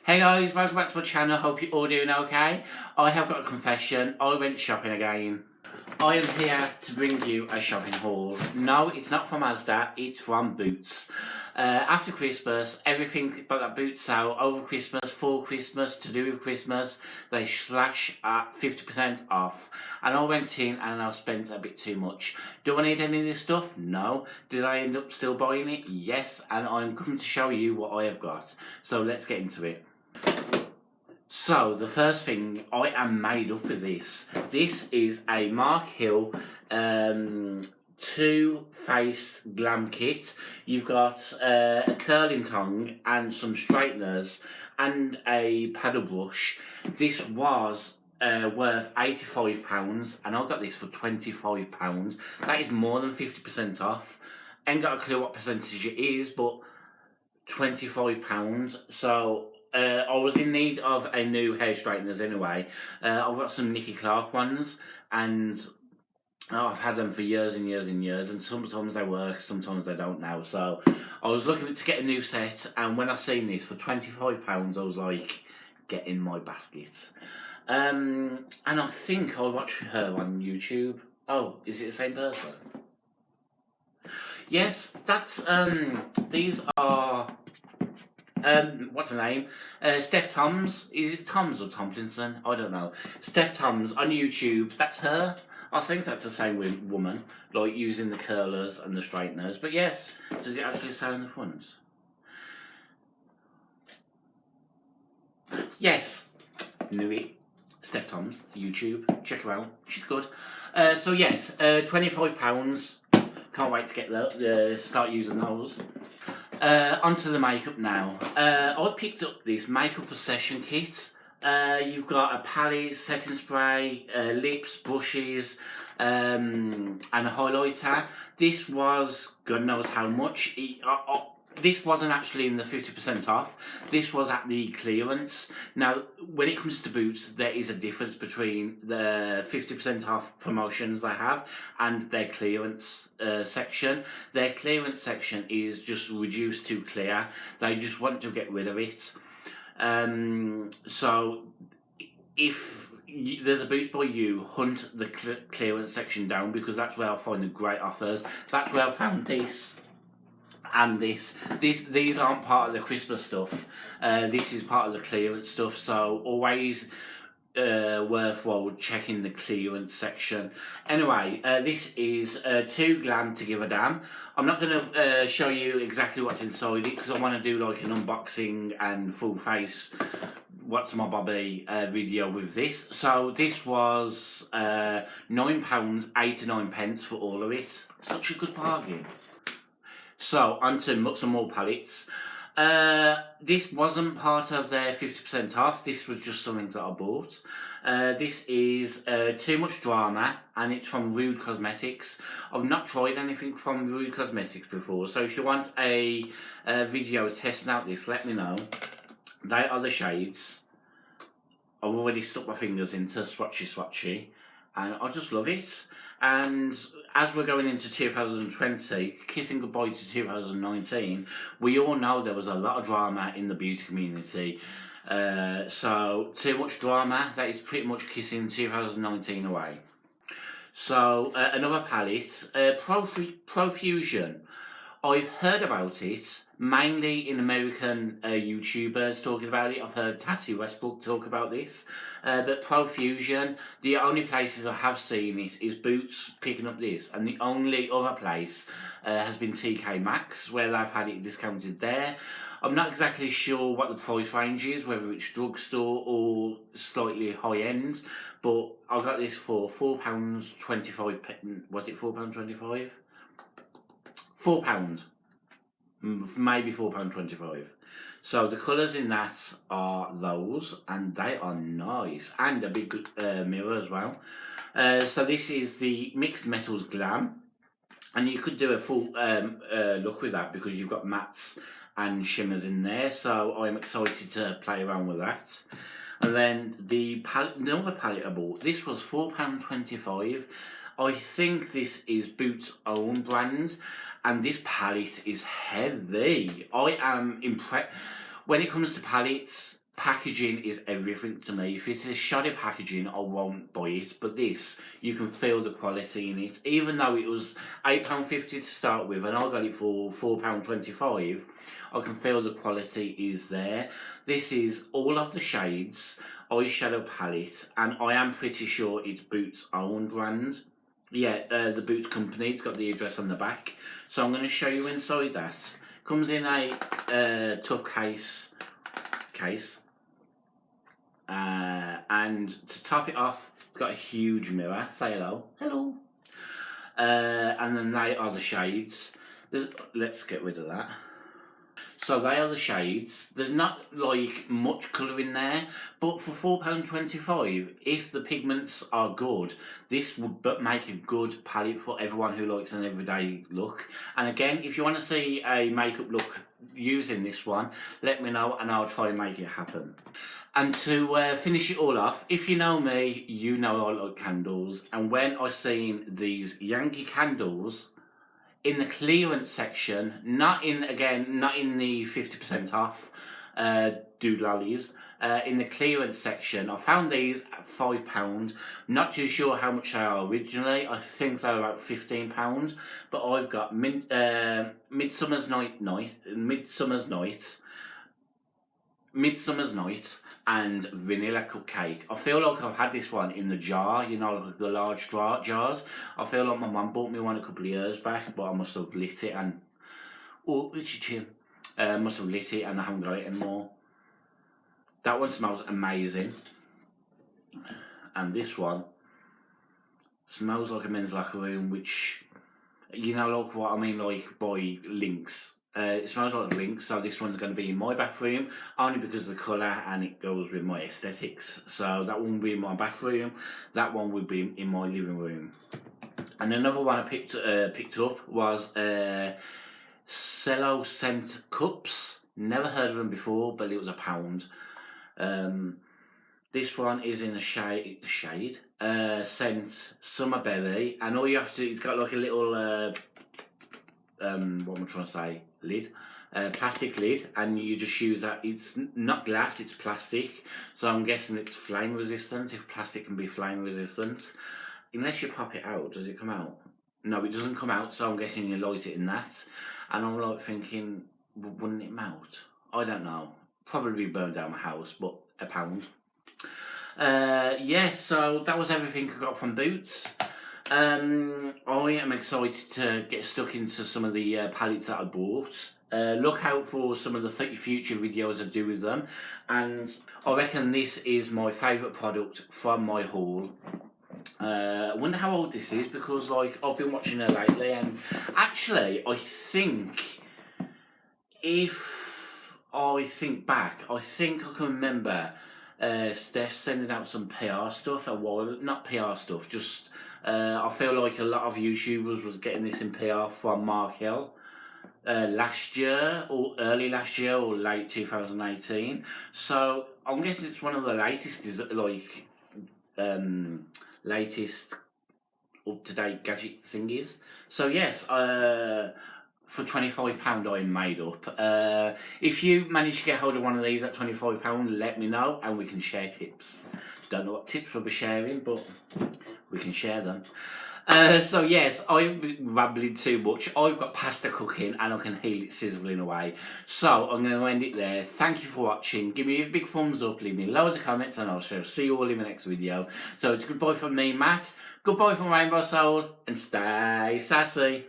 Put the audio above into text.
Hey guys, welcome back to my channel. Hope you're all doing okay. I have got a confession. I went shopping again. I am here to bring you a shopping haul. No, it's not from Asda, it's from Boots. After Christmas, everything but that Boots sale over Christmas, for Christmas, to do with Christmas, they slash at 50% off. And I went in and I spent a bit too much. Do I need any of this stuff? No. Did I end up still buying it? Yes. And I'm coming to show you what I have got. So let's get into it. So, the first thing, I am made up of this. This is a Mark Hill two-faced glam kit. You've got a curling tongue and some straighteners and a paddle brush. This was worth £85 and I got this for £25. That is more than 50% off. Ain't got a clue what percentage it is, but £25. So I was in need of a new hair straighteners anyway. I've got some Nicky Clark ones, and I've had them for years and years and years, and sometimes they work, sometimes they don't now. So I was looking to get a new set, and when I seen this for £25, I was like, get in my basket. And I think I watched her on YouTube. Oh, is it the same person? Yes, that's these are what's her name? Steph Toms. Is it Toms or Tomlinson? I don't know. Steph Toms on YouTube. That's her. I think that's the same woman, like using the curlers and the straighteners. But yes, does it actually say on the front? Yes, knew it. Steph Toms, YouTube. Check her out. She's good. So yes, £25. Can't wait to get start using those. Onto the makeup now. I picked up this makeup possession kit. You've got a palette, setting spray, lips, brushes, and a highlighter. This was God knows how much. This wasn't actually in the 50% off. This was at the clearance. Now, when it comes to Boots, there is a difference between the 50% off promotions they have and their clearance section. Their clearance section is just reduced to clear. They just want to get rid of it. So, if there's a Boots by You, hunt the clearance section down, because that's where I'll find the great offers. That's where I found this. And these aren't part of the Christmas stuff. This is part of the clearance stuff. So always worthwhile checking the clearance section. Anyway, this is too glam to give a damn. I'm not going to show you exactly what's inside it, because I want to do like an unboxing and full face what's my bobby video with this. So this was £9.89 for all of it. Such a good bargain. So, onto some more palettes. This wasn't part of their 50% off. This was just something that I bought. This is Too Much Drama, and it's from Rude Cosmetics. I've not tried anything from Rude Cosmetics before, so if you want a video testing out this, let me know. They are the shades. I've already stuck my fingers into swatchy, and I just love it. And as we're going into 2020, kissing goodbye to 2019, we all know there was a lot of drama in the beauty community. So, Too Much Drama, that is pretty much kissing 2019 away. So, another palette, Profusion. I've heard about it, mainly in American YouTubers talking about it. I've heard Tati Westbrook talk about this. But Profusion, the only places I have seen it is Boots picking up this. And the only other place has been TK Maxx, where they've had it discounted there. I'm not exactly sure what the price range is, whether it's drugstore or slightly high end. But I got this for £4.25. Was it £4.25? £4, maybe £4.25. So the colours in that are those, and they are nice, and a big mirror as well. So this is the Mixed Metals Glam, and you could do a full look with that, because you've got mattes and shimmers in there. So I'm excited to play around with that. And then the another palette I bought. This was £4.25. I think this is Boots' own brand, and this palette is heavy. I am impressed. When it comes to palettes, packaging is everything to me. If it's a shoddy packaging, I won't buy it. But this, you can feel the quality in it. Even though it was £8.50 to start with, and I got it for £4.25, I can feel the quality is there. This is all of the shades eyeshadow palette, and I am pretty sure it's Boots' own brand. Yeah, the Boots company. It's got the address on the back. So I'm going to show you inside that. Comes in a tough case. And to top it off, it's got a huge mirror. Say hello. Hello. And then they are the shades. Let's get rid of that. So they are the shades. There's not like much colour in there, but for £4.25, if the pigments are good, this would make a good palette for everyone who likes an everyday look. And again, if you want to see a makeup look using this one, let me know and I'll try and make it happen. And to finish it all off, if you know me, you know I like candles. And when I seen these Yankee candles in the clearance section, not in the 50% off doodlollies, in the clearance section, I found these at £5. Not too sure how much they are originally. I think they're about £15, but I've got Midsummer's Night and Vanilla Cupcake. I feel like I've had this one in the jar, you know, like the large jars. I feel like my mum bought me one a couple of years back, but I must have lit it and... Oh, itchy chin. Must have lit it and I haven't got it anymore. That one smells amazing. And this one smells like a men's locker room, which, you know, like what I mean, like by Lynx. It smells like Lynx, so this one's going to be in my bathroom, only because of the colour and it goes with my aesthetics. So that one will be in my bathroom, that one would be in my living room. And another one I picked up was Cello Scent Cups. Never heard of them before, but it was £1. This one is in the shade scent Summer Berry, and all you have to, it's got like a little what am I trying to say, lid, plastic lid, and you just use that. It's not glass, it's plastic, so I'm guessing it's flame resistant, if plastic can be flame resistant. Unless you pop it out, does it come out? No, it doesn't come out, so I'm guessing you light it in that. And I'm like thinking, wouldn't it melt? I don't know, probably burn down my house, but £1. Yes, so that was everything I got from Boots. I am excited to get stuck into some of the palettes that I bought. Look out for some of the future videos I do with them, and I reckon this is my favourite product from my haul. I wonder how old this is, because like I've been watching her lately, and actually I think, if I think back, I think I can remember Steph sending out some PR stuff, not PR stuff, just I feel like a lot of YouTubers was getting this in PR from Mark Hill last year, or early last year, or late 2018. So I'm guessing it's one of the latest, latest up-to-date gadget thingies. So yes, for £25 I made up. If you manage to get hold of one of these at £25, let me know and we can share tips. Don't know what tips we'll be sharing, but we can share them. So yes, I've been rambling too much. I've got pasta cooking and I can hear it sizzling away. So I'm going to end it there. Thank you for watching. Give me a big thumbs up, leave me loads of comments, and I'll see you all in the next video. So it's goodbye from me, Matt. Goodbye from Rainbow Soul, and stay sassy.